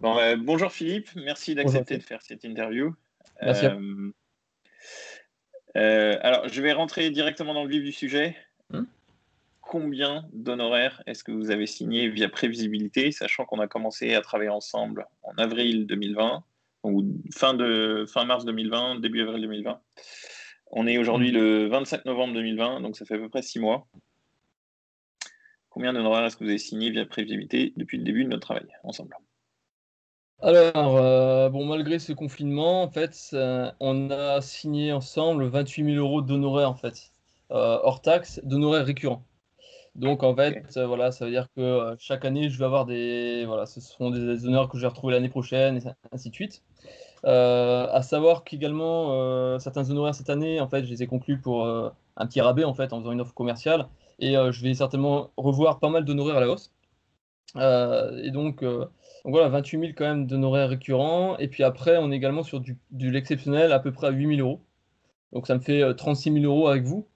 Bonjour Philippe, merci Bonjour. d'accepter de faire cette interview. Merci à vous. Euh, alors, je vais rentrer directement dans le vif du sujet. Hmm. Combien d'honoraires est-ce que vous avez signé via Prévisibilité, sachant qu'on a commencé à travailler ensemble en avril 2020, ou fin mars 2020, début avril 2020. On est aujourd'hui Hmm. le 25 novembre 2020, donc ça fait à peu près 6 mois. Combien d'honoraires est-ce que vous avez signé via Prévisibilité depuis le début de notre travail ensemble? Alors, malgré ce confinement, en fait, on a signé ensemble 28 000 euros d'honoraires, en fait, hors taxes, d'honoraires récurrents. Donc, en fait, Ok. voilà, ça veut dire que chaque année, je vais avoir voilà, ce seront des honneurs que je vais retrouver l'année prochaine, et ainsi de suite. À savoir qu'également, certains honoraires cette année, en fait, je les ai conclus pour un petit rabais, en fait, en faisant une offre commerciale. Et je vais certainement revoir pas mal d'honoraires à la hausse. Et donc voilà, 28 000 quand même d'honoraires récurrents. Et puis après, on est également sur de l'exceptionnel à peu près à 8 000 euros. Donc ça me fait 36 000 euros avec vous.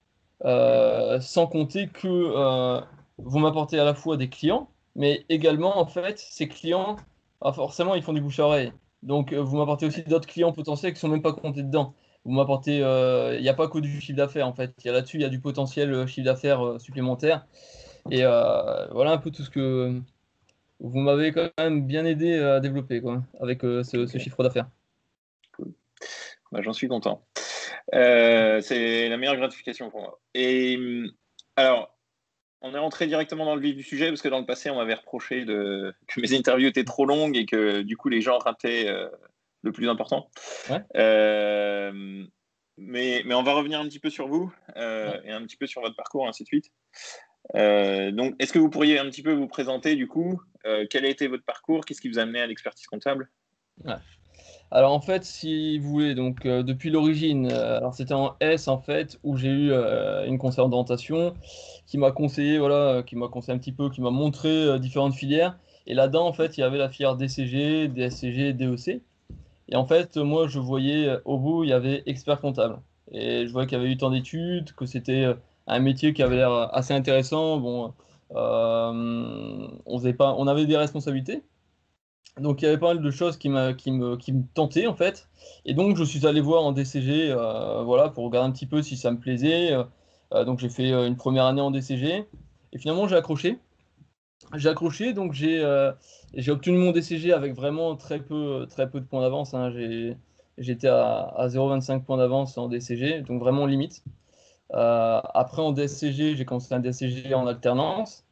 Sans compter que vous m'apportez à la fois des clients, mais également, en fait, ces clients, forcément, ils font du bouche à oreille. Donc vous m'apportez aussi d'autres clients potentiels qui sont même pas comptés dedans. Vous m'apportez, il n'y a pas que du chiffre d'affaires, en fait. Il y a là-dessus, il y a du potentiel chiffre d'affaires supplémentaire. Et voilà un peu tout ce que vous m'avez quand même bien aidé à développer, quoi, avec ce Ok, chiffre d'affaires. cool. J'en suis content. C'est la meilleure gratification pour moi. Alors, on est rentré directement dans le vif du sujet parce que dans le passé, on m'avait reproché que mes interviews étaient trop longues et que du coup, les gens rataient le plus important. Ouais, Euh, mais on va revenir un petit peu sur vous ouais. et un petit peu sur votre parcours, ainsi de suite. Donc, est-ce que vous pourriez un petit peu vous présenter du coup quel a été votre parcours? Qu'est-ce qui vous a amené à l'expertise comptable? Ouais. Alors en fait, si vous voulez, donc depuis l'origine, alors c'était en S en fait, où j'ai eu une conseillère d'orientation qui m'a conseillé, voilà, qui m'a conseillé un petit peu, qui m'a montré différentes filières. Et là-dedans, en fait, il y avait la filière DCG, DSCG, DEC. Et en fait, moi, je voyais au bout, il y avait expert comptable. Et je voyais qu'il y avait eu tant d'études, que c'était un métier qui avait l'air assez intéressant. Bon, on faisait pas, on avait des responsabilités. Donc il y avait pas mal de choses qui me tentaient en fait. Et donc je suis allé voir en DCG, voilà, pour regarder un petit peu si ça me plaisait. Donc j'ai fait une première année en DCG. Et finalement j'ai accroché. J'ai accroché, donc j'ai obtenu mon DCG avec vraiment très peu de points d'avance, hein. J'étais à 0,25 points d'avance en DCG, donc vraiment limite. Après, en DSCG, j'ai commencé un DSCG en alternance.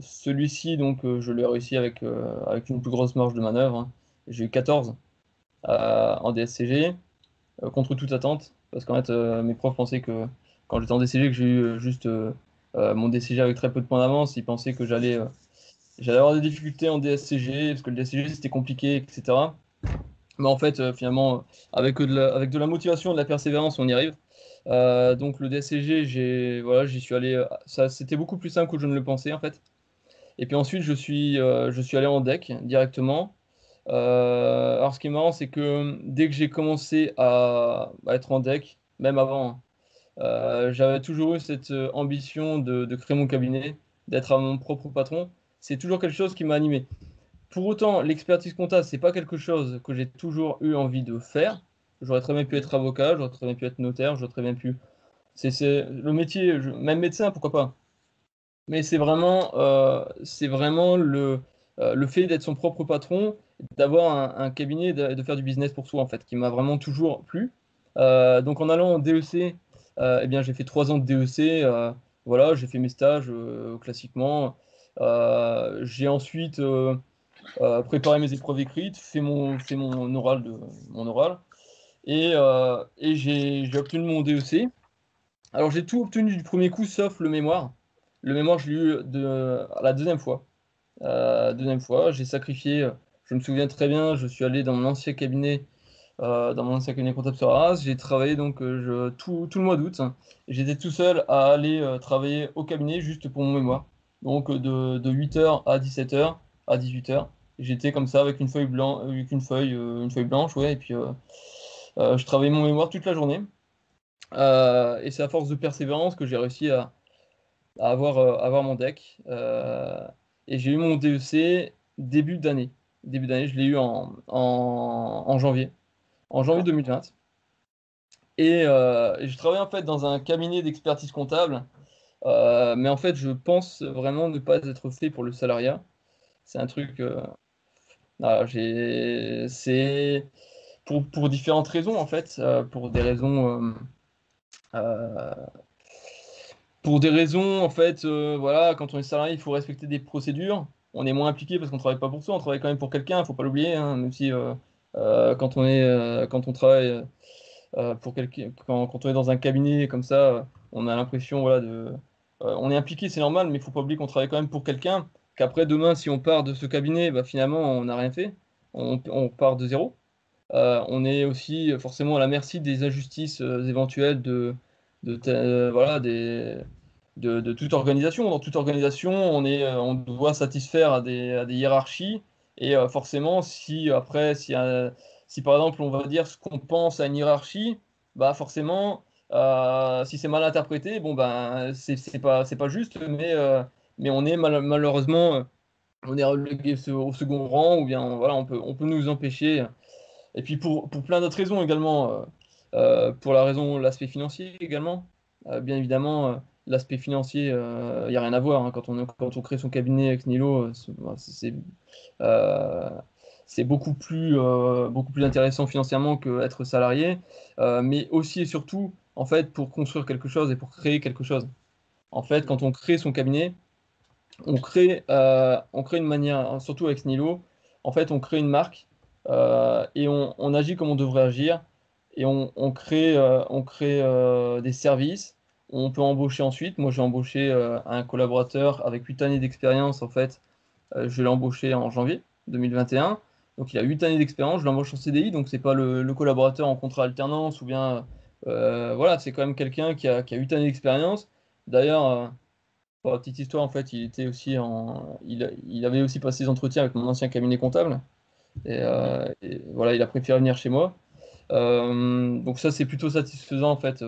Celui-ci, donc, je l'ai réussi avec une plus grosse marge de manœuvre, hein. J'ai eu 14 en DSCG, contre toute attente, parce qu'en fait, mes profs pensaient que quand j'étais en DCG, que j'ai eu juste mon DCG avec très peu de points d'avance, ils pensaient que j'allais avoir des difficultés en DSCG, parce que le DSCG c'était compliqué, etc. Mais en fait, finalement, avec de la motivation, de la persévérance, on y arrive. Donc le DSCG, voilà, j'y suis allé. Ça, c'était beaucoup plus simple que je ne le pensais en fait. Et puis ensuite, je suis allé en deck directement. Alors ce qui est marrant, c'est que dès que j'ai commencé à être en deck, même avant, hein, j'avais toujours eu cette ambition de créer mon cabinet, d'être à mon propre patron. C'est toujours quelque chose qui m'a animé. Pour autant, l'expertise comptable, c'est pas quelque chose que j'ai toujours eu envie de faire. J'aurais très bien pu Mhm. être avocat, j'aurais très bien pu être notaire, j'aurais très bien pu. C'est le métier, même médecin, pourquoi pas. Mais c'est vraiment le fait d'être son propre patron, d'avoir un cabinet et de faire du business pour soi, en fait, qui m'a vraiment toujours plu. Donc en allant en DEC, eh bien, j'ai fait 3 ans de DEC. Voilà, j'ai fait mes stages classiquement. J'ai ensuite préparé mes épreuves écrites, fait mon oral, mon oral. Et j'ai obtenu mon DEC. Alors j'ai tout obtenu du premier coup sauf le mémoire. Le mémoire, je l'ai eu la deuxième fois. Deuxième fois, j'ai sacrifié, je me souviens très bien, je suis allé dans mon ancien cabinet comptable sur Arras. J'ai travaillé donc tout le mois d'août, hein. J'étais tout seul à aller travailler au cabinet juste pour mon mémoire. Donc de 8h à 17h, à 18h. J'étais comme ça avec une feuille blanche, une feuille blanche, ouais, et puis je travaillais mon mémoire toute la journée. Et c'est à force de persévérance que j'ai réussi à avoir mon deck. Et j'ai eu mon DEC. début d'année. Début d'année, je l'ai eu en janvier. En janvier 2020. Et je travaille en fait dans un cabinet d'expertise comptable. Mais en fait, je pense vraiment ne pas être fait pour le salariat. C'est un truc. C'est pour différentes raisons en fait. Pour des raisons. Euh, pour des raisons, en fait, voilà, quand on est salarié, il faut respecter des procédures. On est moins impliqué parce qu'on travaille pas pour soi, on travaille quand même pour quelqu'un, il faut pas l'oublier, hein, même si quand on travaille pour quelqu'un, quand on est dans un cabinet comme ça, on a l'impression, voilà, on est impliqué, c'est normal, mais il faut pas oublier qu'on travaille quand même pour quelqu'un, qu'après demain, si on part de ce cabinet, bah, finalement, on n'a rien fait, on part de zéro. On est aussi forcément à la merci des injustices éventuelles voilà, de toute organisation. Dans toute organisation, on doit satisfaire à des hiérarchies. Et forcément, si par exemple on va dire ce qu'on pense à une hiérarchie, bah forcément, si c'est mal interprété, bon ben c'est pas juste, mais on est malheureusement on est relégué au second rang, ou bien voilà, on peut nous empêcher. Et puis pour plein d'autres raisons également, pour l'aspect financier également. Bien évidemment, l'aspect financier, il n'y a rien à voir, hein. Quand on crée son cabinet avec Nilo, euh, c'est beaucoup plus intéressant financièrement qu'être salarié, mais aussi et surtout, en fait, pour construire quelque chose et pour créer quelque chose. En fait, quand on crée son cabinet, on crée une manière, surtout avec Nilo, en fait, on crée une marque et on agit comme on devrait agir et on crée des services. On peut embaucher ensuite. Moi, j'ai embauché un collaborateur avec 8 années d'expérience. En fait, je l'ai embauché en janvier 2021. Donc, il a 8 années d'expérience. Je l'embauche en CDI. Donc, c'est pas le collaborateur en contrat alternance ou bien. Voilà, c'est quand même quelqu'un qui a 8 années d'expérience. D'ailleurs, pour la petite histoire, en fait, il avait aussi passé des entretiens avec mon ancien cabinet comptable. Et voilà, il a préféré venir chez moi. Donc ça, c'est plutôt satisfaisant, en fait.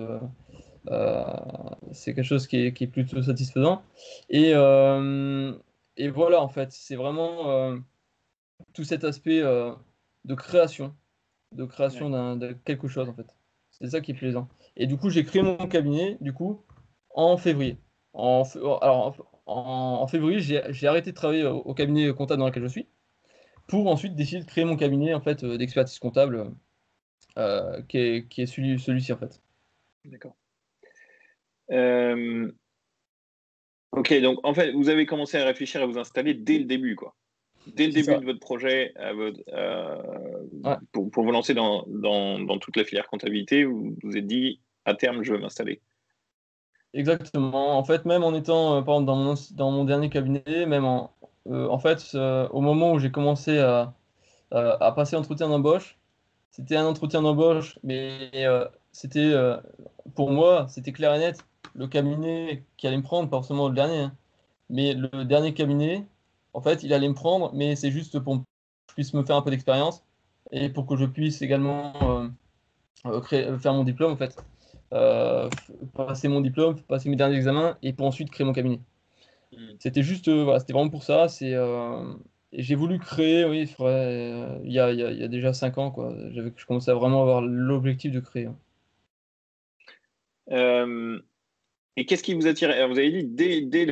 Euh, c'est quelque chose qui est plutôt satisfaisant. Et, euh, et voilà, en fait, c'est vraiment tout cet aspect de création de quelque chose, en fait. C'est ça qui est plaisant. Et du coup, j'ai créé mon cabinet, du coup, en février. Alors, en février, j'ai arrêté de travailler au cabinet comptable dans lequel je suis, pour ensuite décider de créer mon cabinet, en fait, d'expertise comptable, qui est celui-ci, en fait. D'accord. Ok, donc en fait, vous avez commencé à réfléchir à vous installer dès le début, quoi. Dès le C'est début ça. de votre projet, Ouais. pour vous lancer dans toute la filière comptabilité, vous vous êtes dit, à terme, je veux m'installer. Exactement. En fait, même en étant, par exemple, dans mon dernier cabinet, en fait, au moment où j'ai commencé à passer l'entretien d'embauche, c'était un entretien d'embauche, mais pour moi, c'était clair et net. Le cabinet qui allait me prendre, pas forcément le dernier, hein, mais le dernier cabinet, en fait, il allait me prendre, mais c'est juste pour que je puisse me faire un peu d'expérience et pour que je puisse également faire mon diplôme, en fait. Passer mon diplôme, passer mes derniers examens et pour ensuite créer mon cabinet. Hmm. C'était juste, voilà, c'était vraiment pour ça. Et j'ai voulu créer, oui, il y a déjà 5 ans, quoi. Je commençais à vraiment avoir l'objectif de créer, hein. Euh, et qu'est-ce qui vous attirait? Alors, vous avez dit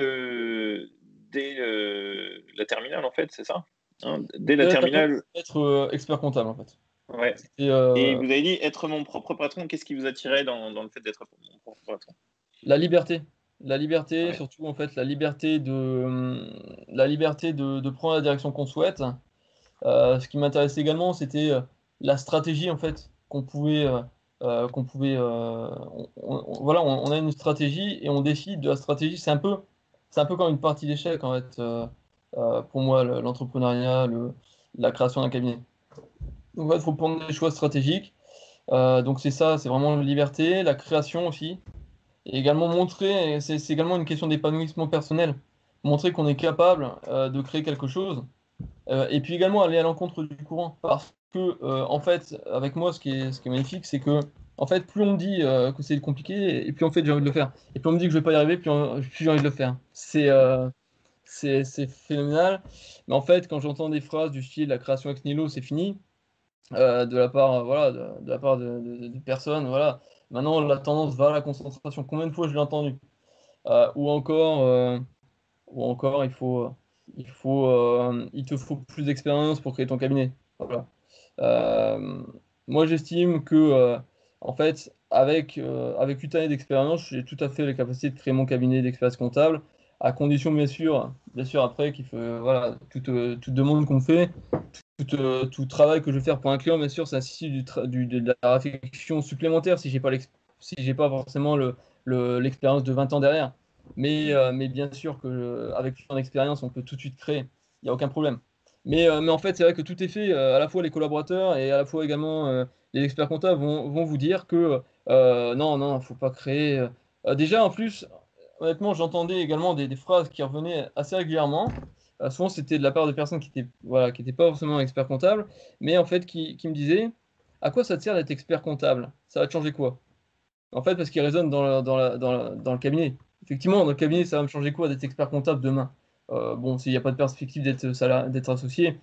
la terminale, en fait, c'est ça? Hein, dès la Dès la terminale, terminale, être expert comptable, en fait. ouais. Et Et vous avez dit être mon propre patron. Qu'est-ce qui vous attirait dans le fait d'être mon propre patron? la liberté. La liberté, Ouais. surtout, en fait, la liberté de prendre la direction qu'on souhaite. Ce qui m'intéressait également, c'était la stratégie en fait voilà, on a une stratégie et on décide de la stratégie. C'est un peu comme une partie d'échec en fait pour moi l'entrepreneuriat, la création d'un cabinet. Donc il faut prendre des choix stratégiques. Donc c'est ça, c'est vraiment la liberté, la création aussi, et également montrer. C'est également une question d'épanouissement personnel. Montrer qu'on est capable de créer quelque chose et puis également aller à l'encontre du courant. Parce que, en fait, avec moi, ce qui est magnifique, c'est que, en fait, plus on me dit que c'est compliqué, et plus en fait, j'ai envie de le faire. Et plus on me dit que je vais pas y arriver, plus j'ai envie de le faire. c'est phénoménal. Mais en fait, quand j'entends des phrases du style la création ex nihilo, c'est fini, de la part, voilà, de la part de personnes, voilà. Maintenant, la tendance va à la concentration. Combien de fois je l'ai entendu? Ou encore, il te faut plus d'expérience pour créer ton cabinet. Voilà. Euh, Moi, j'estime que, en fait, avec 8 années d'expérience, j'ai tout à fait les capacités de créer mon cabinet d'expertise comptable, à condition, bien sûr, après, qu'il faut, voilà, toute demande qu'on me fait, tout travail que je vais faire pour un client, bien sûr, ça nécessite de la réflexion supplémentaire si j'ai pas forcément l'expérience de 20 ans derrière. Mais bien sûr que avec une expérience, on peut tout de suite créer. Il n'y a aucun problème. Mais en fait, c'est vrai que tout est fait. À la fois les collaborateurs et à la fois également les experts comptables vont vous dire que non, non, il ne faut pas créer. Déjà, en plus, honnêtement, j'entendais également des phrases qui revenaient assez régulièrement. Souvent, c'était de la part de personnes qui étaient, voilà, qui étaient pas forcément experts comptables, mais en fait, qui me disaient, à quoi ça te sert d'être expert comptable? Ça va te changer quoi? En fait, parce qu'ils résonnent dans le cabinet. Effectivement, dans le cabinet, ça va me changer quoi d'être expert comptable demain? Bon, s'il n'y a pas de perspective d'être associé,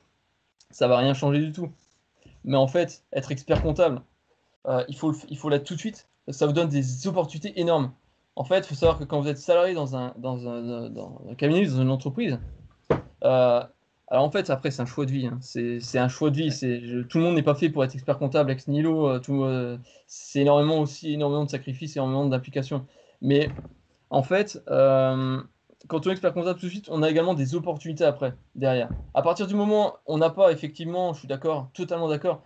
ça va rien changer du tout. Mais en fait, être expert comptable, il faut l'être tout de suite. Ça vous donne des opportunités énormes. En fait, il faut savoir que quand vous êtes salarié dans un cabinet, dans une entreprise, euh, alors en fait, après, c'est un choix de vie, hein. C'est un choix de vie. Tout le monde n'est pas fait pour être expert comptable ex nihilo. C'est énormément de sacrifices, énormément d'implications. Mais en fait, quand on est expert comptable tout de suite, on a également des opportunités après, derrière. À partir du moment où on n'a pas, effectivement, je suis d'accord, totalement d'accord,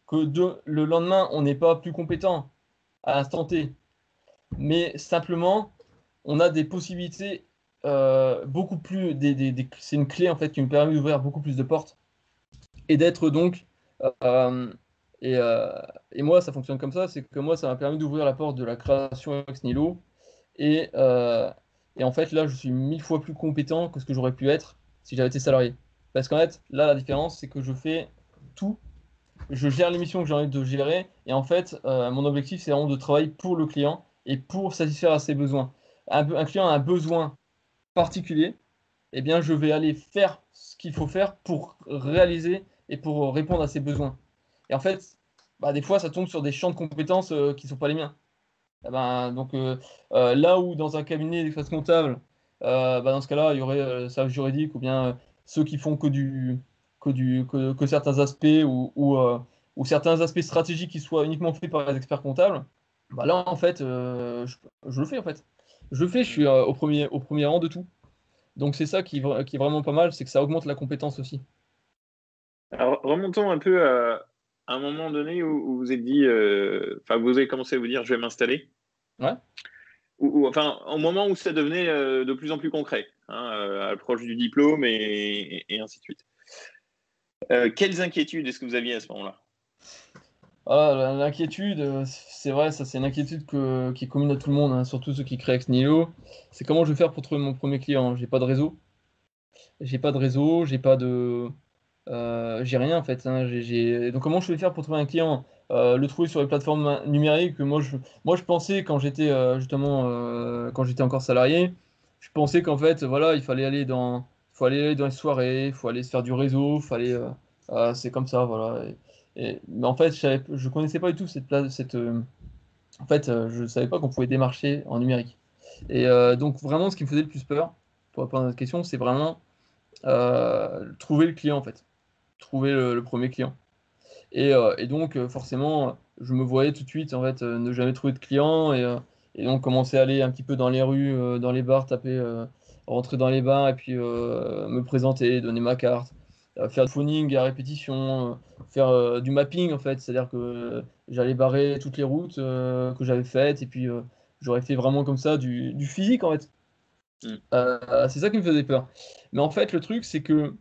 que le lendemain, on n'est pas plus compétent à l'instant T, mais simplement, on a des possibilités beaucoup plus. C'est une clé en fait qui me permet d'ouvrir beaucoup plus de portes et d'être donc. euh, et, euh, et moi, ça fonctionne comme ça, c'est que moi, ça m'a permis d'ouvrir la porte de la création ex nihilo. Et, euh, et en fait, là, je suis 1000 fois plus compétent que ce que j'aurais pu être si j'avais été salarié. Parce qu'en fait, là, la différence, c'est que je fais tout. Je gère les missions que j'ai envie de gérer. Et en fait, mon objectif, c'est vraiment de travailler pour le client et pour satisfaire à ses besoins. Un client a un besoin particulier, eh bien, je vais aller faire ce qu'il faut faire pour réaliser et pour répondre à ses besoins. Et en fait, bah, des fois, ça tombe sur des champs de compétences qui ne sont pas les miens. Eh ben, donc, là où dans un cabinet d'expertise comptable, bah, dans ce cas-là, il y aurait service juridique ou bien ceux qui font que certains aspects ou certains aspects stratégiques qui soient uniquement faits par les experts comptables, bah là, en fait, je le fais, en fait. Je le fais, je suis au premier rang de tout. Donc, c'est ça qui est vraiment pas mal, c'est que ça augmente la compétence aussi. Alors, remontons un peu à un moment donné où vous êtes dit, enfin, vous avez commencé à vous dire, je vais m'installer, Ouais. enfin, au moment où ça devenait de plus en plus concret, hein, à l'approche du diplôme et ainsi de suite. Quelles inquiétudes est-ce que vous aviez à ce moment-là? Ah, l'inquiétude, c'est vrai, ça c'est une inquiétude qui est commune à tout le monde, hein, surtout ceux qui créent ex nihilo. C'est comment je vais faire pour trouver mon premier client. J'ai pas de réseau, j'ai rien en fait, hein. Donc comment je vais faire pour trouver un client? Le trouver sur les plateformes numériques. Moi je pensais quand j'étais justement quand j'étais encore salarié, je pensais qu'en fait voilà faut aller dans les soirées, faut aller se faire du réseau, c'est comme ça voilà. Mais en fait je connaissais pas du tout en fait je savais pas qu'on pouvait démarcher en numérique. Donc vraiment ce qui me faisait le plus peur pour répondre à notre question, c'est vraiment trouver le client en fait, trouver le premier client. Et donc forcément, je me voyais tout de suite en fait ne jamais trouver de client et donc commencer à aller un petit peu dans les rues, dans les bars, rentrer dans les bars et puis me présenter, donner ma carte, faire du phoning à répétition, faire du mapping en fait, c'est-à-dire que j'allais barrer toutes les routes que j'avais faites et puis j'aurais fait vraiment comme ça du physique en fait. Hmm. C'est ça qui me faisait peur. Mais en fait, le truc, c'est que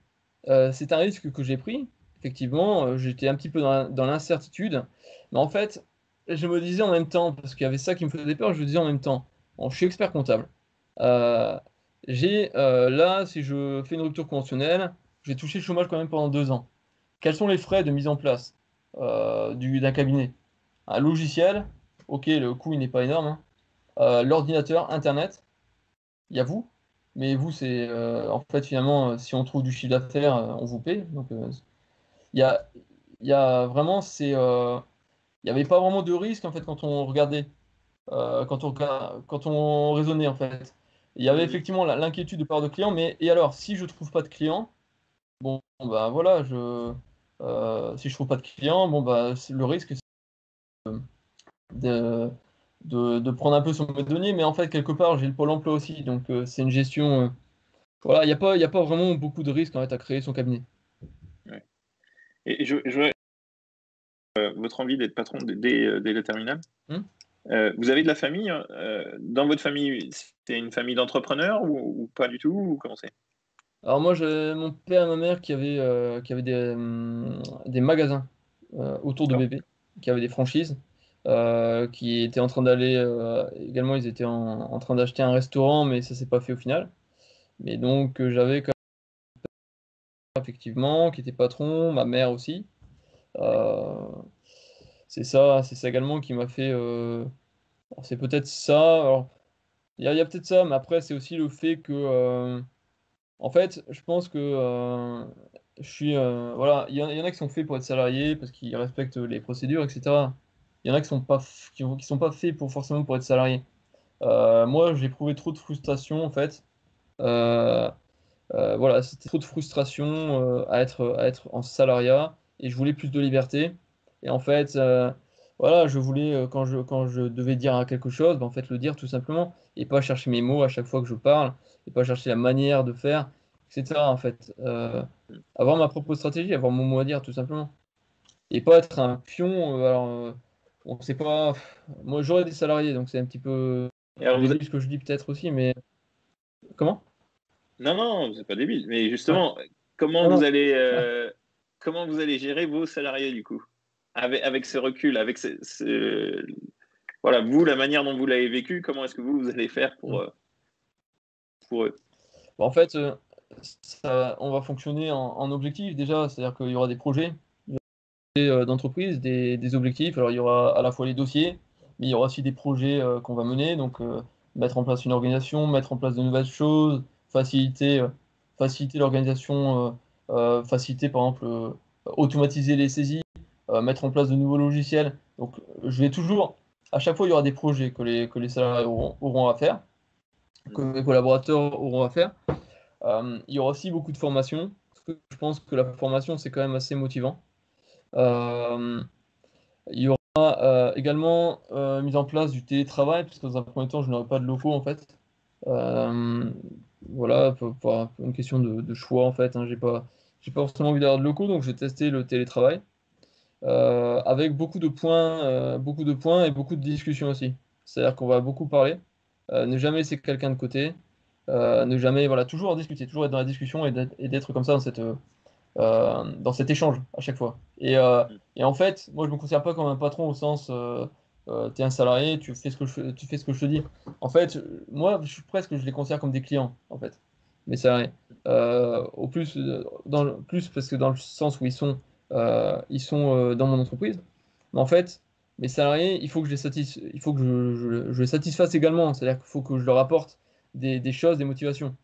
c'est un risque que j'ai pris. Effectivement, j'étais un petit peu dans l'incertitude. Mais en fait, je me disais en même temps, parce qu'il y avait ça qui me faisait peur, je me disais en même temps, bon, je suis expert comptable. Euh, Là, si je fais une rupture conventionnelle, je vais toucher le chômage quand même pendant 2 ans. Quels sont les frais de mise en place d'un cabinet? Un logiciel, ok, le coût il n'est pas énorme, hein. L'ordinateur, Internet, il y a vous. Mais vous, c'est en fait finalement, si on trouve du chiffre d'affaires, on vous paie. Donc il y a, il y a vraiment, il n'y avait pas vraiment de risque en fait quand on regardait, quand on raisonnait en fait. Il y avait Mhm. effectivement l'inquiétude de part de clients, mais et alors si je trouve pas de clients, bon bah voilà, si je trouve pas de clients, bon bah le risque c'est de, de prendre un peu sur mes deniers, mais en fait quelque part j'ai le pôle emploi aussi, donc c'est une gestion. Voilà, il y a pas vraiment beaucoup de risques en fait, à créer son cabinet. Ouais. Et je vois votre envie d'être patron dès la terminale. Hmm. Vous avez de la famille, hein, dans votre famille, c'est une famille d'entrepreneurs ou pas du tout, ou comment c'est? Alors moi, j'ai mon père et ma mère qui avaient des magasins autour de D'accord. bébé, qui avaient des franchises, qui étaient en train d'aller également, ils étaient en train d'acheter un restaurant, mais ça s'est pas fait au final. Mais donc j'avais quand même effectivement qui était patron, ma mère aussi. Euh, c'est ça également qui m'a fait. Alors, c'est peut-être ça. Alors il y a peut-être ça, mais après c'est aussi le fait que en fait, je pense que je suis. Il y en a qui sont faits pour être salariés parce qu'ils respectent les procédures, etc. Il y en a qui sont pas, qui sont pas faits pour forcément pour être salariés. Moi, j'ai éprouvé trop de frustration en fait. Euh, voilà, c'était trop de frustration à être en salariat et je voulais plus de liberté. Et en fait, voilà, je voulais quand je devais dire quelque chose, ben, en fait, le dire tout simplement et pas chercher mes mots à chaque fois que je parle et pas chercher la manière de faire, etc. En fait, avoir ma propre stratégie, avoir mon mot à dire tout simplement et pas être un pion. On sait pas. Moi, j'aurais des salariés, donc c'est un petit peu Et alors débile ce que je dis peut-être aussi, mais comment? non, non, c'est pas débile, mais Ouais. justement, comment Non, vous non. allez, Ouais. comment vous allez gérer vos salariés du coup? Avec ce recul, avec voilà, vous, la manière dont vous l'avez vécu, comment est-ce que vous allez faire pour eux? Bah, en fait, on va fonctionner en objectif déjà, c'est-à-dire qu'il y aura des projets d'entreprise, des objectifs. Alors il y aura à la fois les dossiers, mais il y aura aussi des projets qu'on va mener, donc mettre en place une organisation, mettre en place de nouvelles choses, faciliter l'organisation, faciliter par exemple, automatiser les saisies, mettre en place de nouveaux logiciels. Donc je vais toujours, à chaque fois, il y aura des projets que les salariés auront à faire, que Mhm. mes collaborateurs auront à faire. Il y aura aussi beaucoup de formation, parce que je pense que la formation, c'est quand même assez motivant. Euh, il y aura également mise en place du télétravail, parce que dans un premier temps, je n'aurai pas de locaux, en fait. Euh, voilà, pour une question de choix, en fait. Hein, j'ai pas forcément envie d'avoir de locaux, donc j'ai testé le télétravail, avec beaucoup de points et beaucoup de discussions aussi. C'est-à-dire qu'on va beaucoup parler, ne jamais laisser quelqu'un de côté, ne jamais, voilà, toujours en discuter, toujours être dans la discussion et d'être comme ça dans cet échange à chaque fois. Et en fait, moi je me considère pas comme un patron au sens tu es un salarié, tu fais ce que je te dis. En fait, moi je les considère comme des clients en fait, mes salariés. Au plus, plus parce que dans le sens où ils sont dans mon entreprise. Mais en fait, mes salariés, il faut que il faut que je les satisfasse également. C'est-à-dire qu'il faut que je leur apporte des choses, des motivations.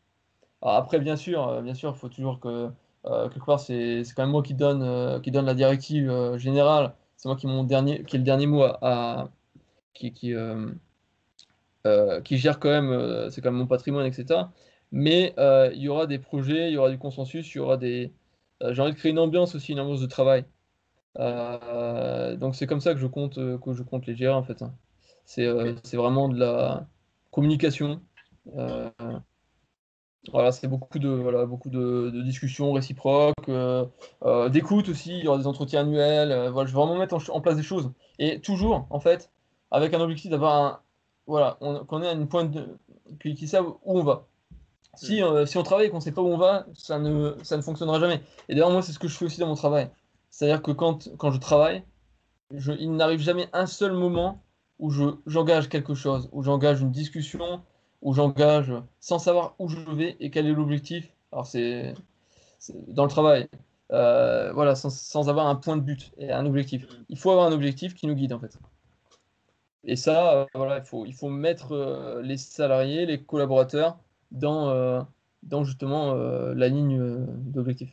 Alors après, bien sûr, il faut toujours que quelque part, c'est quand même moi qui donne la directive générale. C'est moi qui ai le dernier mot qui, qui, euh, qui gère quand même, c'est quand même mon patrimoine, etc. Mais il y aura des projets, il y aura du consensus, il y aura j'ai envie de créer une ambiance aussi, une ambiance de travail. Donc c'est comme ça que je compte les gérer en fait. Hein. Ok. C'est vraiment de la communication. Euh, Voilà, c'est beaucoup de discussions réciproques, d'écoute aussi. Il y aura des entretiens annuels. Voilà, je vais vraiment mettre en place des choses. Et toujours, en fait, avec un objectif d'avoir voilà, qu'on ait une pointe qui savent où on va. Mhm. Si on travaille et qu'on ne sait pas où on va, ça ne fonctionnera jamais. Et d'ailleurs, moi, c'est ce que je fais aussi dans mon travail. C'est-à-dire que quand je travaille, il n'arrive jamais un seul moment où j'engage quelque chose, où j'engage une discussion, où j'engage sans savoir où je vais et quel est l'objectif. Alors c'est dans le travail, voilà, sans avoir un point de but et un objectif. Mhm. Il faut avoir un objectif qui nous guide en fait. Et ça, voilà, il faut mettre les salariés, les collaborateurs dans justement la ligne d'objectif.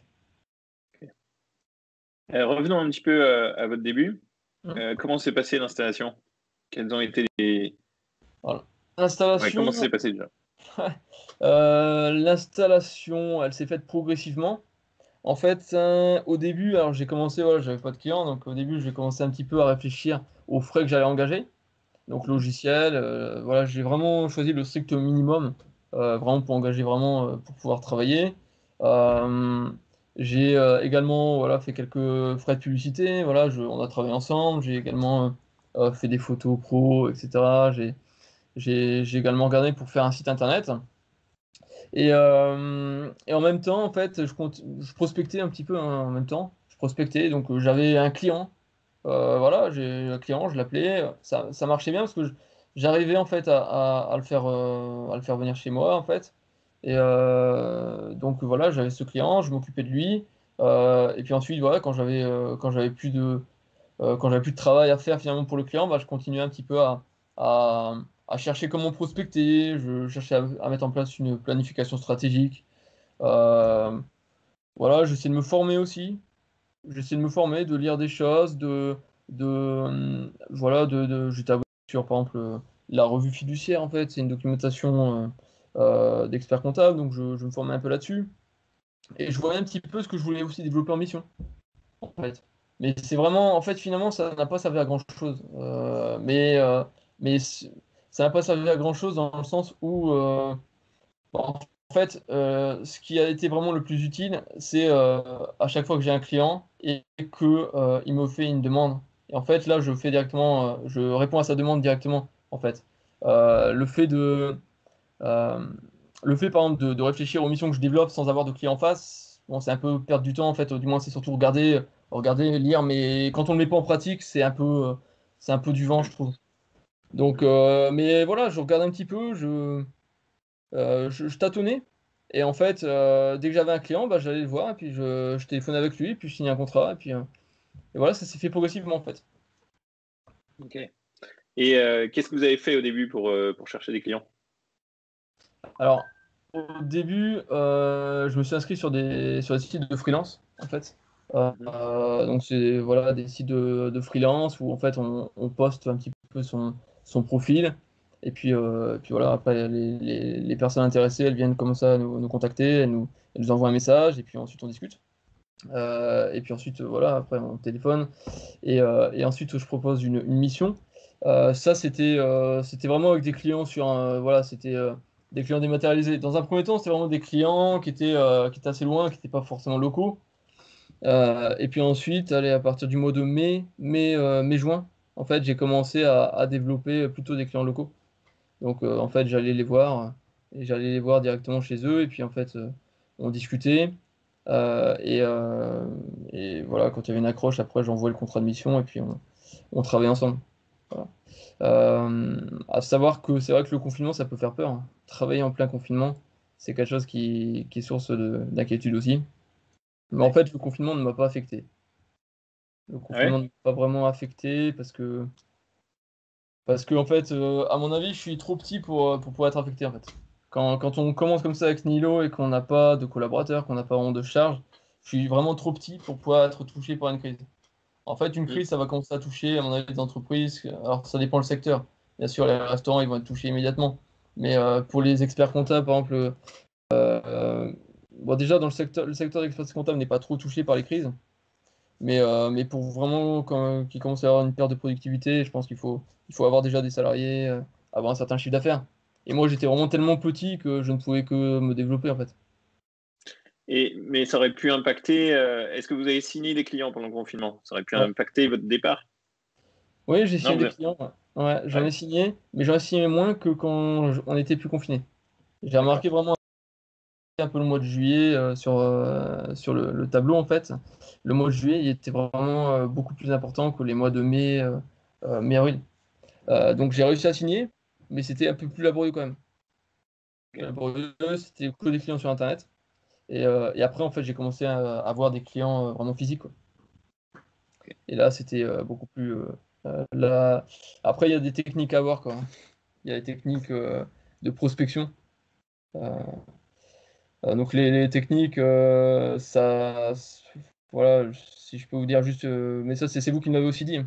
Revenons un petit peu à votre début. Mmh. Comment s'est passée l'installation? Quelles ont été les... Voilà. Ouais, Installation, comment ça s'est passé déjà? l'installation, elle s'est faite progressivement. En fait, au début, alors j'ai commencé, voilà, j'avais pas de clients, donc au début, j'ai commencé un petit peu à réfléchir aux frais que j'allais engager. Donc logiciel, voilà, j'ai vraiment choisi le strict minimum, vraiment pour engager vraiment, pour pouvoir travailler. Euh, j'ai également, voilà, fait quelques frais de publicité, voilà, on a travaillé ensemble. J'ai également fait des photos pro, etc. J'ai également regardé pour faire un site internet. Et en même temps, en fait, je prospectais un petit peu, hein, en même temps. Je prospectais, donc j'avais un client. Voilà, j'ai un client, je l'appelais. Ça marchait bien parce que j'arrivais en fait à le faire venir chez moi en fait. Et donc voilà, j'avais ce client, je m'occupais de lui. Et puis ensuite, voilà, quand j'avais plus de travail à faire finalement pour le client, bah, je continuais un petit peu à, à chercher comment prospecter. Je cherchais à mettre en place une planification stratégique. Euh, voilà, j'essaie de me former aussi. J'essaie de me former, de lire des choses, voilà, j'étais abonné sur par exemple la revue fiduciaire en fait. C'est une documentation d'expert comptable, donc je me formais un peu là-dessus. Et je voyais un petit peu ce que je voulais aussi développer en mission en fait. Mais c'est vraiment, en fait, finalement, ça n'a pas servi à grand-chose. Mais ça n'a pas servi à grand-chose dans le sens où, en fait, ce qui a été vraiment le plus utile, c'est à chaque fois que j'ai un client et que il me fait une demande. Et en fait, là, je réponds à sa demande directement. En fait, le fait euh, par exemple, de réfléchir aux missions que je développe sans avoir de client en face, bon, c'est un peu perdre du temps en fait. Du moins, c'est surtout regarder, lire, mais quand on ne le met pas en pratique, c'est un peu du vent, je trouve. Donc, mais voilà, je regarde un petit peu, je tâtonnais. Et en fait, dès que j'avais un client, bah, j'allais le voir, et puis je téléphonais avec lui, et puis je signais un contrat, et voilà, ça s'est fait progressivement en fait. Ok. Et qu'est-ce que vous avez fait au début pour chercher des clients? Alors, au début, je me suis inscrit sur des sites de freelance, en fait. Mhm. Donc, c'est voilà, des sites de freelance où en fait on poste un petit peu son profil. Et puis voilà, après les personnes intéressées, elles viennent comme ça nous contacter, elles nous envoient un message, et puis ensuite on discute. Et puis ensuite, voilà, après on téléphone. Et ensuite, je propose une mission. Ça, c'était vraiment avec des clients voilà, c'était des clients dématérialisés. Dans un premier temps, c'était vraiment des clients qui étaient assez loin, qui n'étaient pas forcément locaux. Et puis ensuite, allez, à partir du mois de mai-juin, en fait, j'ai commencé à développer plutôt des clients locaux. Donc, en fait, j'allais les voir directement chez eux, et puis en fait, on discutait. Euh, et, euh, et voilà, quand il y avait une accroche, après, j'envoie le contrat de mission, et puis on travaille ensemble. Voilà. À savoir que c'est vrai que le confinement, ça peut faire peur, hein. Travailler en plein confinement, c'est quelque chose qui est source d'inquiétude aussi. Mais en Ouais. fait, le confinement ne m'a pas affecté. Le Ah confinement ouais? ne m'a pas vraiment affecté parce que en fait, à mon avis, je suis trop petit pour pouvoir être affecté en fait. Quand on commence comme ça avec Nilo et qu'on n'a pas de collaborateurs, qu'on n'a pas vraiment de charge, je suis vraiment trop petit pour pouvoir être touché par une crise. En fait, une Mm. crise, ça va commencer à toucher, à mon avis, les entreprises. Alors, ça dépend le secteur. Bien sûr, les restaurants, ils vont être touchés immédiatement. Mais pour les experts comptables, par exemple, bon, déjà, dans le secteur d'expertise comptable n'est pas trop touché par les crises. Mais pour vraiment qu'il commence à y avoir une perte de productivité, je pense qu'il faut avoir déjà des salariés, avoir un certain chiffre d'affaires. Et moi, j'étais vraiment tellement petit que je ne pouvais que me développer, en fait. Mais ça aurait pu impacter. Est-ce que vous avez signé des clients pendant le confinement? Ça aurait pu Ouais. impacter votre départ? Oui, j'ai Non, signé des clients. Ouais, ouais, j'en ai ouais, signé, mais j'en ai signé moins que quand on était plus confiné. J'ai d'accord. remarqué vraiment un peu le mois de juillet sur le tableau en fait. Le mois de juillet, il était vraiment beaucoup plus important que les mois de mai-avril. Donc j'ai réussi à signer, mais c'était un peu plus laborieux quand même. Ok. Laborieux, c'était que des clients sur Internet. Et après, en fait, j'ai commencé à avoir des clients vraiment physiques, quoi. Ok. Et là, c'était beaucoup plus. Là... Après, il y a des techniques à voir, quoi. Il y a des techniques de prospection. Euh, donc les techniques, voilà, si je peux vous dire juste, mais ça c'est vous qui me l'avez aussi dit.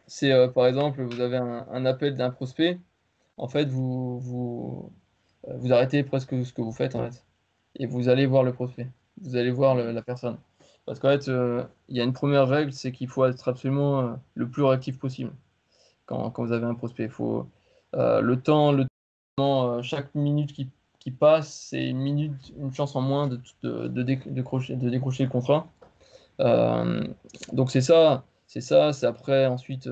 C'est par exemple, vous avez un appel d'un prospect, en fait vous arrêtez presque ce que vous faites en fait, et vous allez voir le prospect, vous allez voir la personne. Parce qu'en fait, il y a une première règle, c'est qu'il faut être absolument le plus réactif possible quand vous avez un prospect. Il faut le temps, chaque minute qui passe, c'est une chance en moins de décrocher le contrat. Euh, donc c'est après ensuite,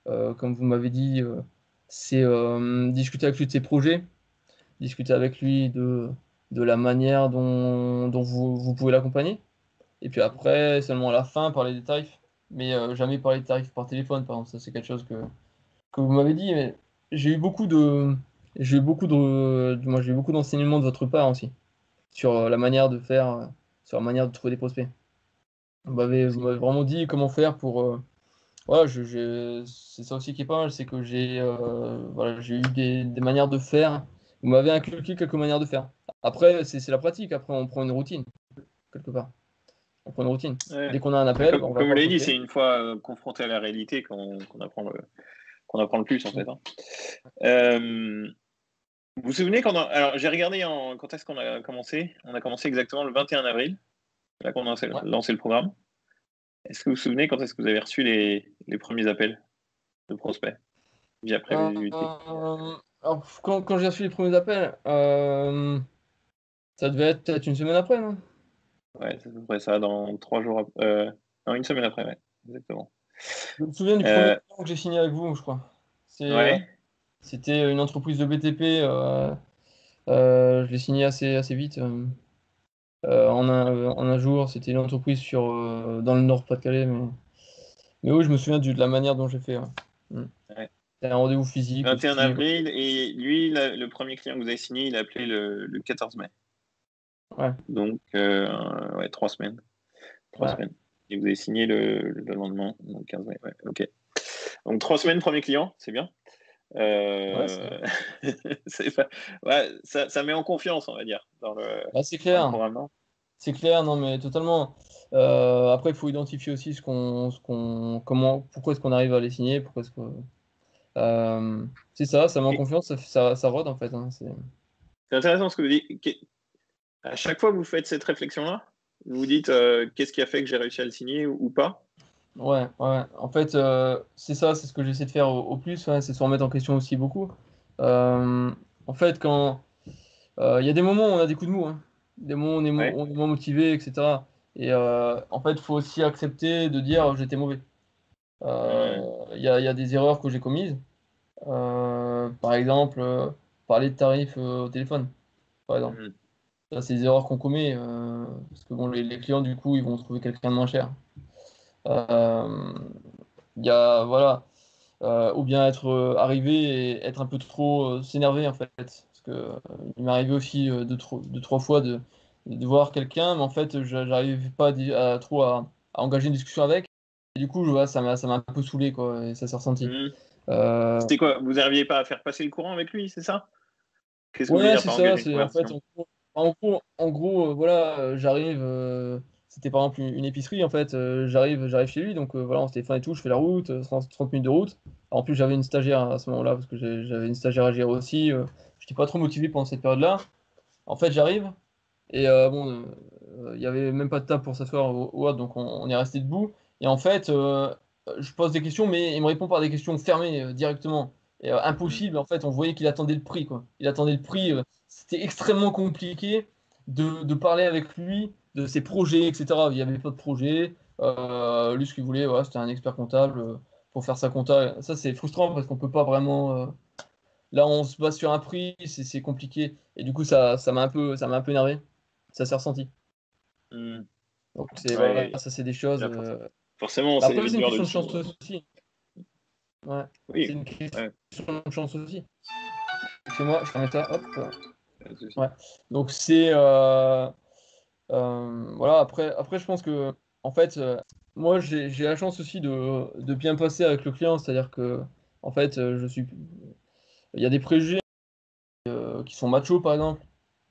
comme vous m'avez dit, c'est discuter avec lui de ses projets, discuter avec lui de la manière dont vous pouvez l'accompagner. Et puis après, seulement à la fin, parler des tarifs. Mais jamais parler de tarifs par téléphone, par exemple. Ça, c'est quelque chose que vous m'avez dit. Mais j'ai eu beaucoup de, moi, j'ai eu beaucoup d'enseignements de votre part aussi sur la manière de faire, sur la manière de trouver des prospects. Vous m'avez vraiment dit comment faire pour. Voilà, c'est ça aussi qui est pas mal, c'est que voilà, j'ai eu des manières de faire. Vous m'avez inculqué quelques manières de faire. Après, c'est la pratique. Après, on prend une routine, quelque part. On prend une routine. Ouais. Dès qu'on a un appel, on va Comme vous voir le l'avez dit, prospect. c'est une fois confronté à la réalité qu'on apprend le plus en fait. Hein. Vous vous souvenez alors j'ai regardé quand est-ce qu'on a commencé? On a commencé exactement le 21 avril, là qu'on a Ouais. lancé le programme. Est-ce que vous vous souvenez quand est-ce que vous avez reçu les premiers appels de prospects via Prévisibility? Alors, quand j'ai reçu les premiers appels, ça devait être peut-être une semaine après, non? Ouais, c'est à peu près ça, dans 3 jours, non, une semaine après, ouais, exactement. Je me souviens du premier Euh, client que j'ai signé avec vous, je crois. ouais, C'était une entreprise de BTP. Je l'ai signé assez vite. En un jour, c'était une entreprise dans le Nord-Pas-de-Calais. Mais oui, je me souviens de la manière dont j'ai fait. Ouais. Mm. ouais. C'était un rendez-vous physique 21 aussi. avril, et lui, le premier client que vous avez signé, il a appelé le 14 mai. Ouais, Donc, ouais, 3 semaines. Trois ouais. semaines. Et vous avez signé le lendemain, donc 15 mai. Ouais, ok. Donc 3 semaines, premier client, c'est bien. Ouais, Ouais, ça met en confiance, on va dire, dans c'est dans le clair. programme. Non. C'est clair, non, mais totalement. Après, il faut identifier aussi pourquoi est-ce qu'on arrive à les signer, pourquoi est-ce que. C'est ça met en Et confiance, ça rôde en fait. Hein, c'est intéressant ce que vous dites. À chaque fois que vous faites cette réflexion-là, vous vous dites qu'est-ce qui a fait que j'ai réussi à le signer ou pas. Ouais, ouais. En fait, c'est ce que j'essaie de faire au plus, ouais, c'est se remettre en question aussi beaucoup. En fait, quand il y a des moments où on a des coups de mou, hein. Des moments où Ouais. on est moins motivé, etc. Et en fait, il faut aussi accepter de dire j'étais mauvais. Mmh, Il y a des erreurs que j'ai commises. Par exemple, parler de tarifs au téléphone, par exemple. mmh. Ça, c'est des erreurs qu'on commet, parce que bon, les clients, du coup, ils vont trouver quelqu'un de moins cher. Euh, Il y a, voilà, ou bien être arrivé et être un peu trop s'énerver, en fait. Parce que il m'est arrivé aussi deux, trois fois de voir quelqu'un, mais en fait, j'arrive pas trop à engager une discussion avec. Et du coup, voilà, ça m'a un peu saoulé, quoi, et ça s'est ressenti. Mmh. Euh, C'était quoi? Vous n'arriviez pas à faire passer le courant avec lui, c'est ça? Qu'est-ce que vous voulez Ouais, dire c'est par ça. engager une C'est en fait, conversation? voilà, j'arrive. C'était par exemple une épicerie. En fait, j'arrive chez lui. Donc voilà, on se téléphone et tout. Je fais la route, 30 minutes de route. En plus, j'avais une stagiaire à ce moment-là parce que j'avais une stagiaire à gérer aussi. Je n'étais pas trop motivé pendant cette période-là. En fait, j'arrive et bon, il y avait même pas de table pour s'asseoir ou autre, donc on est resté debout. Et en fait, je pose des questions, mais il me répond par des questions fermées directement. Et Mmh, impossible, en fait, on voyait qu'il attendait le prix, quoi. Il attendait le prix. C'était extrêmement compliqué de parler avec lui de ses projets, etc. Il n'y avait pas de projet. Lui, ce qu'il voulait, voilà, c'était un expert comptable pour faire sa compta. Ça, c'est frustrant parce qu'on peut pas vraiment. Là, on se base sur un prix, c'est compliqué. Et du coup, ça m'a un peu énervé. Ça s'est ressenti. mmh. Donc, voilà, Ouais, ça, c'est des choses. là, forcément, c'est Après, vite c'est une dur de question le de chance suivre. aussi. Ouais, c'est Oui, une question ouais, de chance aussi. Excusez-moi, je ferme ça. Hop. pas de souci. Ouais. Donc, voilà, après, je pense que, en fait, moi, j'ai la chance aussi de bien passer avec le client. C'est-à-dire que, en fait, il y a des préjugés qui sont machos, par exemple.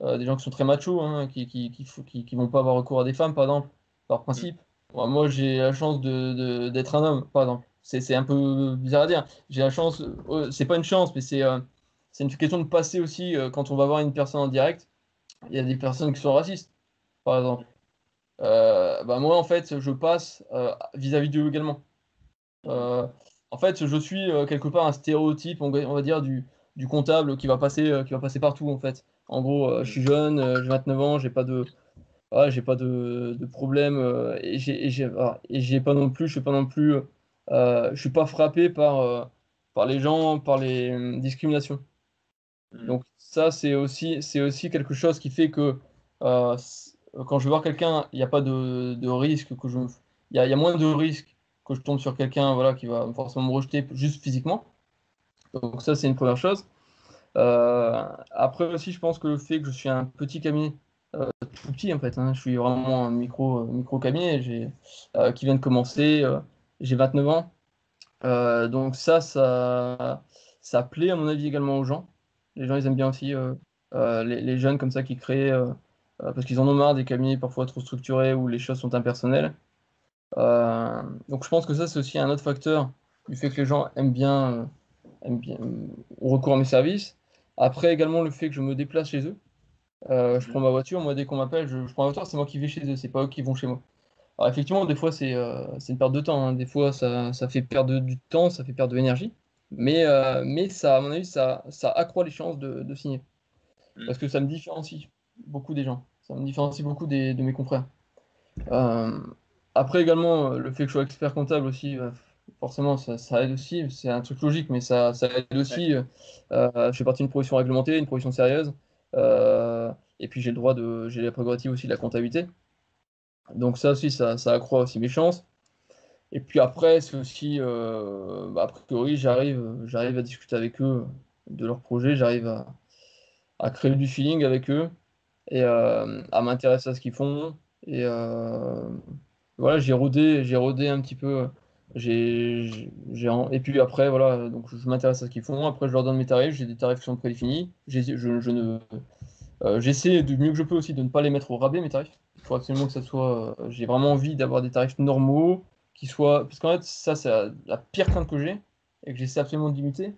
des gens qui sont très machos, hein, qui vont pas avoir recours à des femmes, par exemple, par principe. Moi, j'ai la chance d'être un homme, par exemple. C'est un peu bizarre à dire. J'ai la chance, c'est pas une chance, mais c'est une question de passer aussi quand on va voir une personne en direct. Il y a des personnes qui sont racistes, par exemple. Moi, en fait, je passe vis-à-vis d'eux également. Euh, En fait, je suis quelque part un stéréotype, on va dire, du comptable qui va passer partout, en fait. En gros, je suis jeune, j'ai 29 ans, j'ai pas de problème, et j'ai pas non plus, je suis pas non plus, je suis pas frappé par les gens, par les discriminations. Donc ça, c'est aussi quelque chose qui fait que quand je vais voir quelqu'un, il n'y a pas de risque il y a moins de risques que je tombe sur quelqu'un, voilà, qui va forcément me rejeter juste physiquement. Donc ça, c'est une première chose. Après aussi, je pense que le fait que je suis un petit cabinet, tout petit en fait, hein, je suis vraiment un micro cabinet, qui vient de commencer, j'ai 29 ans. Donc ça plaît à mon avis également aux gens. Les gens, ils aiment bien aussi les jeunes comme ça qui créent, parce qu'ils en ont marre des cabinets parfois trop structurés où les choses sont impersonnelles. Donc je pense que ça, c'est aussi un autre facteur du fait que les gens aiment bien recours à mes services. Après également le fait que je me déplace chez eux. Je prends ma voiture, moi dès qu'on m'appelle, je prends la voiture, c'est moi qui vais chez eux, c'est pas eux qui vont chez moi. Alors effectivement, des fois c'est une perte de temps, hein. Des fois ça fait perdre du temps, ça fait perdre de l'énergie, mais ça, à mon avis, ça accroît les chances de signer. Parce que ça me différencie beaucoup des gens, ça me différencie beaucoup de mes confrères. Euh, Après également, le fait que je sois expert comptable aussi, forcément ça aide aussi, c'est un truc logique, mais ça aide aussi. Je fais partie d'une profession réglementée, une profession sérieuse, euh, et puis j'ai la prérogative aussi de la comptabilité. Donc ça aussi, ça accroît aussi mes chances. Et puis après, c'est aussi, a priori, j'arrive à discuter avec eux de leur projet, j'arrive à créer du feeling avec eux et à m'intéresser à ce qu'ils font. Et voilà, j'ai rodé un petit peu. Et puis après, voilà, donc je m'intéresse à ce qu'ils font. Après, je leur donne mes tarifs, j'ai des tarifs qui sont prédéfinis. Je ne, J'essaie du mieux que je peux aussi de ne pas les mettre au rabais, mes tarifs. Il faut absolument que ça soit. J'ai vraiment envie d'avoir des tarifs normaux, qui soient. Parce qu'en fait, ça, c'est la pire crainte que j'ai, et que j'essaie absolument de limiter.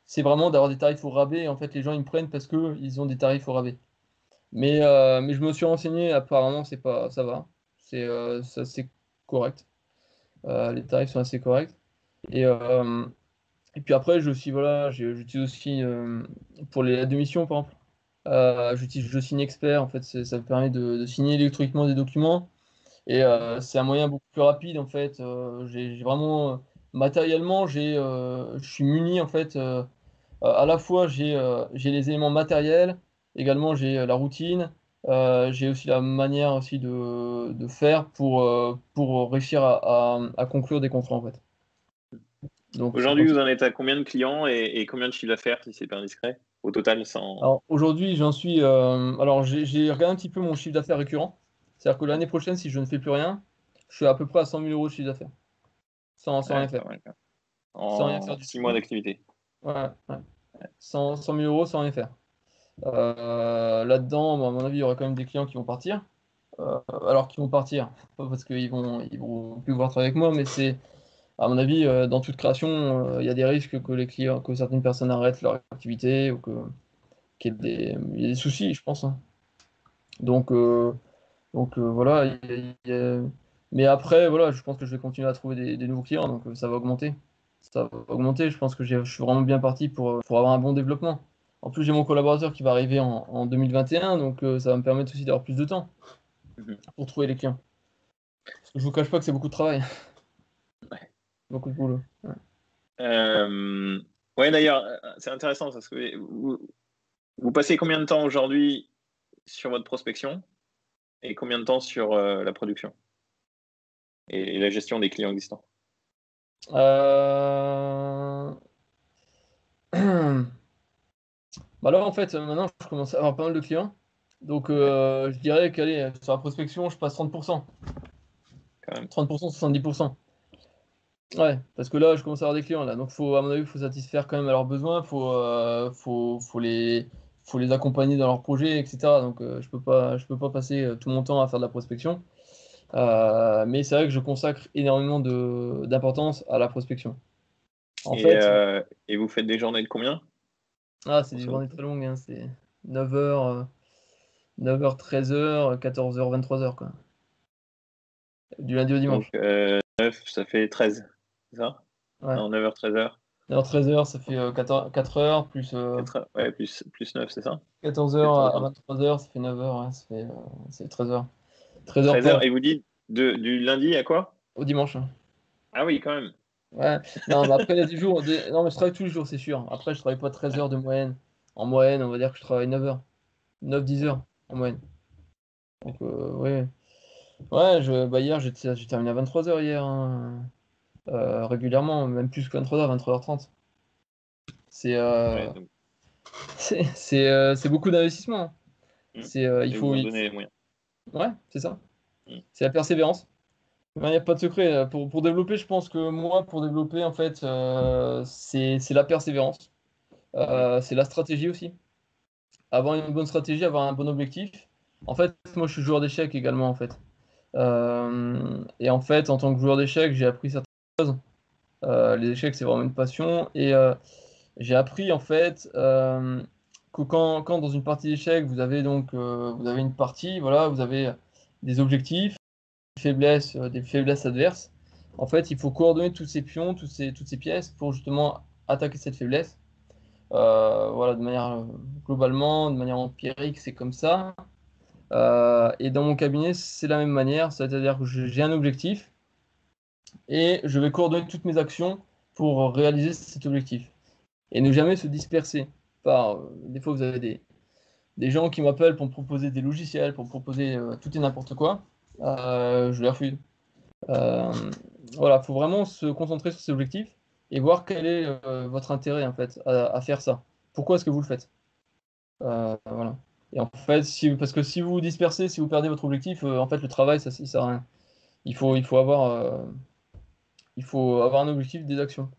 C'est vraiment d'avoir des tarifs au rabais. Et en fait, les gens, ils me prennent parce qu'ils ont des tarifs au rabais. Mais je me suis renseigné, apparemment, c'est pas, ça va. C'est assez correct. Les tarifs sont assez corrects. Et, euh, et puis après, voilà, j'utilise aussi pour la démission, par exemple. J'utilise Je signe expert. En fait, ça me permet de signer électroniquement des documents. Et c'est un moyen beaucoup plus rapide. En fait, j'ai vraiment matériellement, je suis muni en fait. À la fois, j'ai les éléments matériels. Également, j'ai la routine. J'ai aussi la manière aussi de faire pour réussir à conclure des contrats en fait. Donc c'est Aujourd'hui, comme ça. vous en êtes à combien de clients et combien de chiffre d'affaires, si c'est pas indiscret, au total sans. Alors aujourd'hui, alors j'ai regardé un petit peu mon chiffre d'affaires récurrent. C'est-à-dire que l'année prochaine, si je ne fais plus rien, je suis à peu près à 100 000 euros de chiffre d'affaires. Sans rien Ouais, faire. pas mal, quoi. Sans rien faire En du 6 mois tout. d'activité. Ouais, ouais. 100 000 euros sans rien faire. Là-dedans, bon, à mon avis, il y aura quand même des clients qui vont partir. Alors qu'ils vont partir, pas parce qu'ils vont plus vouloir travailler avec moi, mais à mon avis, dans toute création, il y a des risques que les clients, que certaines personnes arrêtent leur activité ou qu'il y ait des soucis, je pense, hein. Donc, voilà. Mais après, voilà, je pense que je vais continuer à trouver des nouveaux clients, donc ça va augmenter. Ça va augmenter. Je pense que je suis vraiment bien parti pour avoir un bon développement. En plus, j'ai mon collaborateur qui va arriver en 2021, donc ça va me permettre aussi d'avoir plus de temps Mhm. pour trouver les clients. Parce que je vous cache pas que c'est beaucoup de travail, Ouais. beaucoup de boulot. Ouais. Euh, ouais, d'ailleurs, c'est intéressant parce que vous passez combien de temps aujourd'hui sur votre prospection et combien de temps sur la production et la gestion des clients existants? Euh... Bah là, en fait, maintenant, je commence à avoir pas mal de clients. Donc, Ouais, je dirais qu'allez, sur la prospection, je passe 30%. quand même. 30%, 70%. Ouais, parce que là, je commence à avoir des clients là. Donc, à mon avis, il faut satisfaire quand même à leurs besoins. faut les accompagner dans leurs projets, etc. Donc, je peux pas passer tout mon temps à faire de la prospection. Mais c'est vrai que je consacre énormément d'importance à la prospection. En fait, Et vous faites des journées de combien? c'est des journées très longues, hein, c'est 9h, 13h, 14h, 23h, quoi. Du lundi au Donc, dimanche. 9, ça fait 13, c'est ça? Ouais. Non, 9h, 13h. 9h, 13h, ça fait 4 heures, plus 4h, ouais, plus 9, c'est ça? 14h 14, à 23h, ça fait 9h, ouais, c'est 13h. 13h 13h, par et vous dites du lundi à quoi? au dimanche, hein. Ah oui, quand même. Ouais, non, mais après, il y a des jours. Non, mais je travaille tous les jours, c'est sûr. Après, je travaille pas 13 heures de moyenne. En moyenne, on va dire que je travaille 9 heures. 9-10 heures en moyenne. Donc, ouais. Ouais, bah, hier, j'ai terminé à 23 heures hier, hein. Régulièrement, même plus que 23 heures, 23h30. C'est Ouais, donc, c'est beaucoup d'investissement, hein. hmm. Il Et vous faut. en donnez les moyens. Ouais, c'est ça. Hmm. C'est la persévérance. Il n'y a pas de secret. Pour développer, je pense que moi, pour développer, en fait, c'est la persévérance. Hmm. C'est la stratégie aussi. Avoir une bonne stratégie, avoir un bon objectif. En fait, moi, je suis joueur d'échecs également, en fait. Et en fait, en tant que joueur d'échecs, j'ai appris certaines choses. Les échecs, c'est vraiment une passion. Et j'ai appris, en fait, que quand dans une partie d'échecs, vous avez une partie, voilà, vous avez des objectifs, des faiblesses adverses. En fait, il faut coordonner tous ces pions, toutes ces pièces pour justement attaquer cette faiblesse. Voilà, de manière globalement, de manière empirique, c'est comme ça. Et dans mon cabinet, c'est la même manière, c'est-à-dire que j'ai un objectif et je vais coordonner toutes mes actions pour réaliser cet objectif. Et ne jamais se disperser. Des fois, vous avez des gens qui m'appellent pour me proposer des logiciels, pour me proposer tout et n'importe quoi. Je les refuse. Euh, voilà, il faut vraiment se concentrer sur ses objectifs et voir quel est votre intérêt en fait à faire ça. Pourquoi est-ce que vous le faites? Voilà. Et en fait, parce que si vous vous dispersez, si vous perdez votre objectif, en fait, le travail, ça sert à rien. Il faut avoir un objectif, des actions.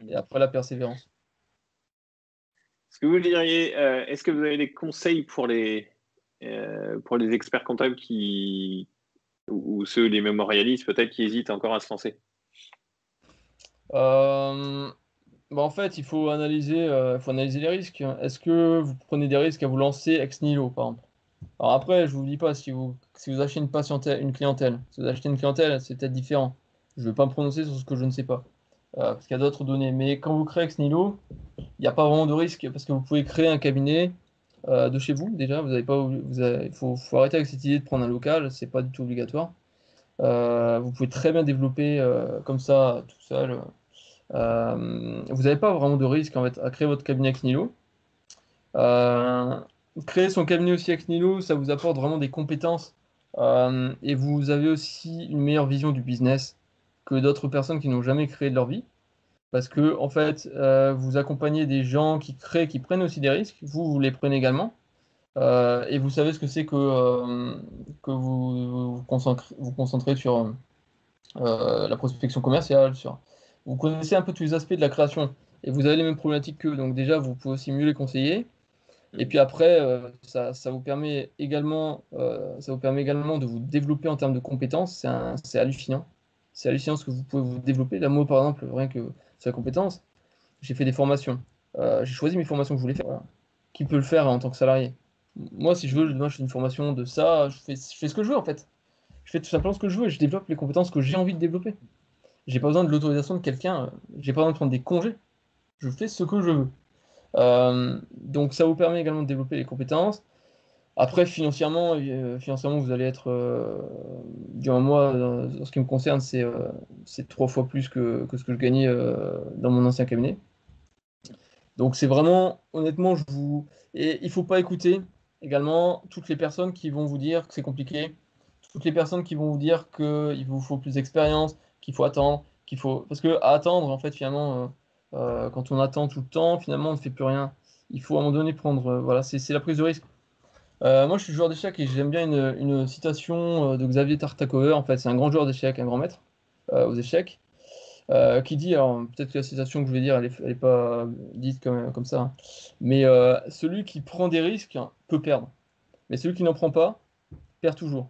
Et après, la persévérance. Est-ce que vous diriez, est-ce que vous avez des conseils pour les experts comptables ou ceux, les mémorialistes, peut-être, qui hésitent encore à se lancer? Euh, En fait, il faut analyser les risques. Est-ce que vous prenez des risques à vous lancer ex nihilo, par exemple? Alors après, je vous dis pas si vous achetez une clientèle. Si vous achetez une clientèle, c'est peut-être différent. Je ne vais pas me prononcer sur ce que je ne sais pas, parce qu'il y a d'autres données. Mais quand vous créez ex nihilo, il n'y a pas vraiment de risque parce que vous pouvez créer un cabinet de chez vous. Déjà, vous avez pas, faut arrêter avec cette idée de prendre un local. C'est pas du tout obligatoire. Vous pouvez très bien développer comme ça tout seul. Vous n'avez pas vraiment de risque en fait à créer votre cabinet ex nihilo. Euh, Créer son cabinet aussi ex nihilo, ça vous apporte vraiment des compétences et vous avez aussi une meilleure vision du business que d'autres personnes qui n'ont jamais créé de leur vie. Parce que en fait, vous accompagnez des gens qui créent, qui prennent aussi des risques. Vous les prenez également. Et vous savez ce que c'est que vous concentrez sur la prospection commerciale, vous connaissez un peu tous les aspects de la création et vous avez les mêmes problématiques qu'eux. Donc déjà, vous pouvez aussi mieux les conseiller. Et puis après, ça vous permet également de vous développer en termes de compétences. C'est hallucinant. C'est hallucinant ce que vous pouvez vous développer. Là, moi, par exemple, rien que sur la compétence, j'ai fait des formations. J'ai choisi mes formations que je voulais faire. Voilà. Qui peut le faire en tant que salarié? Moi, si je veux, demain, je fais une formation de ça. Je fais ce que je veux, en fait. Je fais tout simplement ce que je veux et je développe les compétences que j'ai envie de développer. J'ai pas besoin de l'autorisation de quelqu'un. J'ai pas besoin de prendre des congés. Je fais ce que je veux. Donc ça vous permet également de développer les compétences. Après, financièrement vous allez être, durant moi, en ce qui me concerne, c'est 3 fois plus que ce que je gagnais dans mon ancien cabinet. Donc c'est vraiment, honnêtement, Et il faut pas écouter également toutes les personnes qui vont vous dire que c'est compliqué, toutes les personnes qui vont vous dire qu'il vous faut plus d'expérience, qu'il faut attendre, qu'il faut... Parce que à attendre, en fait, finalement, quand on attend tout le temps, finalement, on ne fait plus rien. Il faut à un moment donné prendre... voilà, c'est la prise de risque. Moi, je suis joueur d'échecs et j'aime bien une citation de Xavier Tartakower. En fait, c'est un grand joueur d'échecs, un grand maître aux échecs. qui dit, alors peut-être que la citation que je vais dire, elle est pas dite comme ça, hein, mais celui qui prend des risques peut perdre, mais celui qui n'en prend pas perd toujours.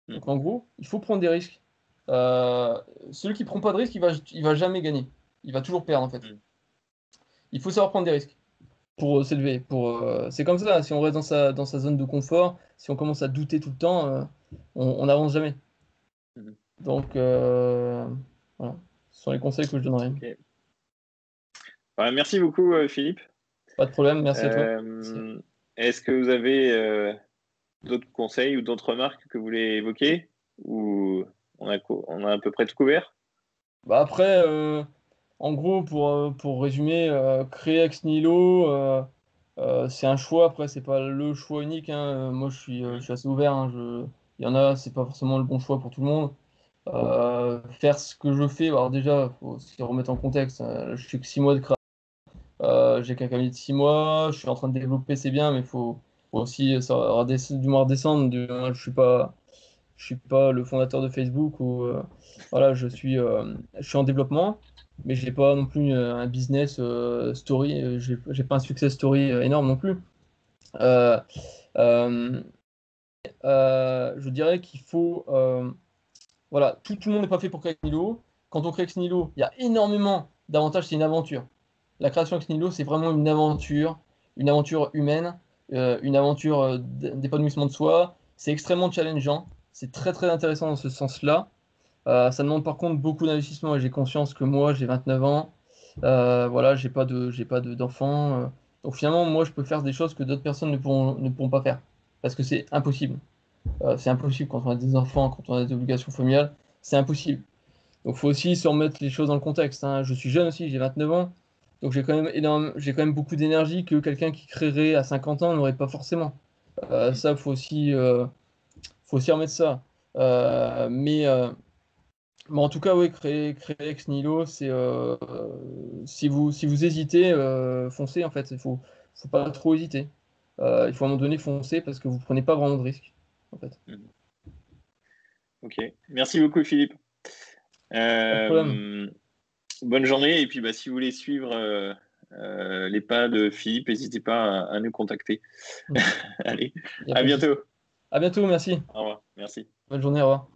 Mm. Donc en gros, il faut prendre des risques. Euh, Celui qui prend pas de risques, il va jamais gagner. Il va toujours perdre en fait. Mm. Il faut savoir prendre des risques pour s'élever. C'est comme ça. Si on reste dans sa zone de confort, si on commence à douter tout le temps, on n'avance jamais. Mm. Donc voilà, ce sont les conseils que je donnerais. Ok. Merci beaucoup, Philippe. Pas de problème, merci à toi. Est-ce que vous avez d'autres conseils ou d'autres remarques que vous voulez évoquer ou on a à peu près tout couvert? Bah après, en gros, pour résumer, créer ex nihilo, c'est un choix. Après, c'est pas le choix unique, hein. Moi, je Mhm. suis assez ouvert, hein. Il y en a, c'est pas forcément le bon choix pour tout le monde. Faire ce que je fais, alors déjà, faut se remettre en contexte. Je suis que 6 mois de création. J'ai qu'un cabinet de 6 mois. Je suis en train de développer, c'est bien, mais faut aussi du moins redescendre. Je suis pas le fondateur de Facebook ou voilà, je suis en développement, mais j'ai pas non plus un business story. J'ai pas un success story énorme non plus. Euh, euh, je dirais qu'il faut voilà, tout le monde n'est pas fait pour créer Ex Nihilo. Quand on crée Ex Nihilo, il y a énormément d'avantages. C'est une aventure. La création Ex Nihilo, c'est vraiment une aventure humaine, une aventure d'épanouissement de soi. C'est extrêmement challengeant. C'est très très intéressant dans ce sens-là. Ça demande par contre beaucoup d'investissement et j'ai conscience que moi, j'ai 29 ans. Voilà, j'ai pas d'enfants. Donc finalement, moi, je peux faire des choses que d'autres personnes ne pourront pas faire parce que c'est impossible. C'est impossible quand on a des enfants, quand on a des obligations familiales, c'est impossible. Donc il faut aussi se remettre les choses dans le contexte, hein. Je suis jeune aussi, j'ai 29 ans, donc j'ai quand même beaucoup d'énergie que quelqu'un qui créerait à 50 ans n'aurait pas forcément. Ça, faut aussi remettre ça. Mais en tout cas, oui, créer Ex Nihilo, si vous hésitez, foncez en fait. Faut pas trop hésiter. Il faut à un moment donné foncer parce que vous prenez pas vraiment de risques. En fait. Mhm. Ok. Merci beaucoup, Philippe. Pas de problème. Euh, Bonne journée. Et puis, si vous voulez suivre les pas de Philippe, n'hésitez pas à nous contacter. Il Allez, n'y a à pas de souci. bientôt. À bientôt, merci. Au revoir. Merci. Bonne journée, au revoir.